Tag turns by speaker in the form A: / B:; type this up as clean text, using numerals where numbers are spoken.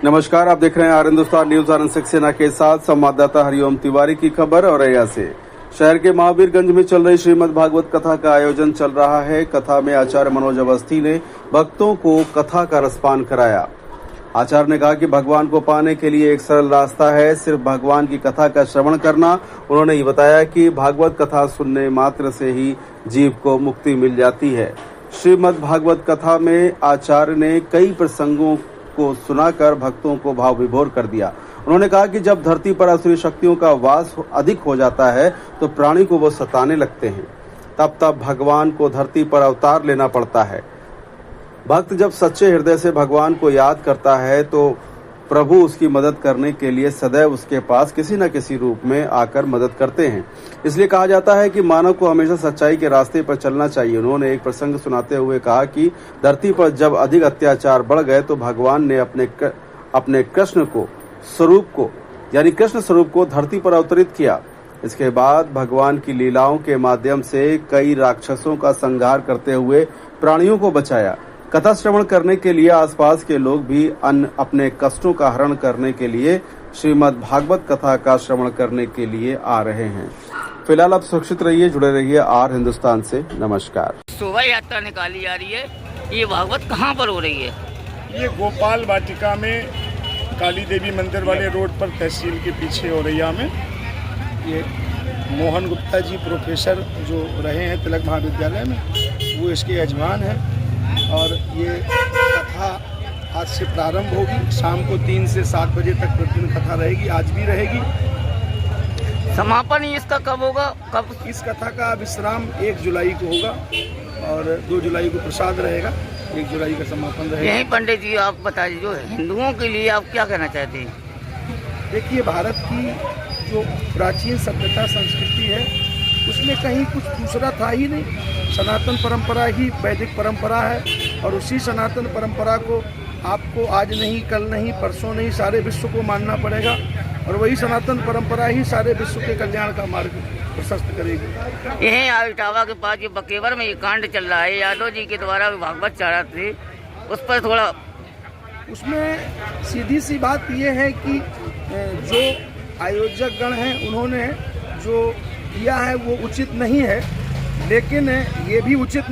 A: नमस्कार, आप देख रहे हैं आर हिंदुस्तान न्यूज। आनंद सक्सेना के साथ संवाददाता हरिओम तिवारी की खबर। औरैया से शहर के महावीरगंज में चल रही श्रीमद् भागवत कथा का आयोजन चल रहा है। कथा में आचार्य मनोज अवस्थी ने भक्तों को कथा का रसपान कराया। आचार्य ने कहा कि भगवान को पाने के लिए एक सरल रास्ता है, सिर्फ भगवान की कथा का श्रवण करना। उन्होंने ये बताया कि भागवत कथा सुनने मात्र से ही जीव को मुक्ति मिल जाती है। श्रीमद् भागवत कथा में आचार्य ने कई प्रसंगों को सुनाकर भक्तों को भाव विभोर कर दिया। उन्होंने कहा कि जब धरती पर असुरी शक्तियों का वास अधिक हो जाता है तो प्राणी को वो सताने लगते हैं। तब भगवान को धरती पर अवतार लेना पड़ता है। भक्त जब सच्चे हृदय से भगवान को याद करता है तो प्रभु उसकी मदद करने के लिए सदैव उसके पास किसी न किसी रूप में आकर मदद करते हैं। इसलिए कहा जाता है कि मानव को हमेशा सच्चाई के रास्ते पर चलना चाहिए। उन्होंने एक प्रसंग सुनाते हुए कहा कि धरती पर जब अधिक अत्याचार बढ़ गए तो भगवान ने अपने कृष्ण स्वरूप को धरती पर अवतरित किया। इसके बाद भगवान की लीलाओं के माध्यम से कई राक्षसों का संहार करते हुए प्राणियों को बचाया। कथा श्रवण करने के लिए आसपास के लोग भी अपने कष्टों का हरण करने के लिए श्रीमद् भागवत कथा का श्रवण करने के लिए आ रहे हैं। फिलहाल आप सुरक्षित रहिए, जुड़े रहिए आर हिंदुस्तान से। नमस्कार।
B: शोभा यात्रा निकाली जा रही है, ये भागवत कहाँ पर हो रही है?
C: ये गोपाल वाटिका में काली देवी मंदिर वाले रोड पर, तहसील के पीछे औरैया में। ये मोहन गुप्ता जी प्रोफेसर जो रहे हैं तिलक महाविद्यालय में, वो इसके यजमान हैं। और ये कथा आज से प्रारंभ होगी। शाम को 3 से 7 बजे तक प्रतिदिन कथा रहेगी, आज भी रहेगी।
B: समापन इसका कब होगा? कब?
C: इस कथा का विश्राम 1 जुलाई को होगा और 2 जुलाई को प्रसाद रहेगा। 1 जुलाई का समापन रहेगा।
B: यही पंडित जी आप बताइए, जो हिंदुओं के लिए आप क्या कहना चाहते हैं?
C: देखिए, भारत की जो प्राचीन सभ्यता संस्कृति है उसमें कहीं कुछ दूसरा था ही नहीं। सनातन परंपरा ही वैदिक परंपरा है और उसी सनातन परंपरा को आपको आज नहीं, कल नहीं, परसों नहीं, सारे विश्व को मानना पड़ेगा। और वही सनातन परंपरा ही सारे विश्व के कल्याण का मार्ग प्रशस्त करेगी।
B: यही इटावा के पास ये बकेवर में ये कांड चल रहा है, यादव जी के द्वारा भागवत चारा थे, उस पर थोड़ा
C: उसमें सीधी सी बात ये है कि जो आयोजक गण हैं उन्होंने जो किया है वो उचित नहीं है, लेकिन ये भी उचित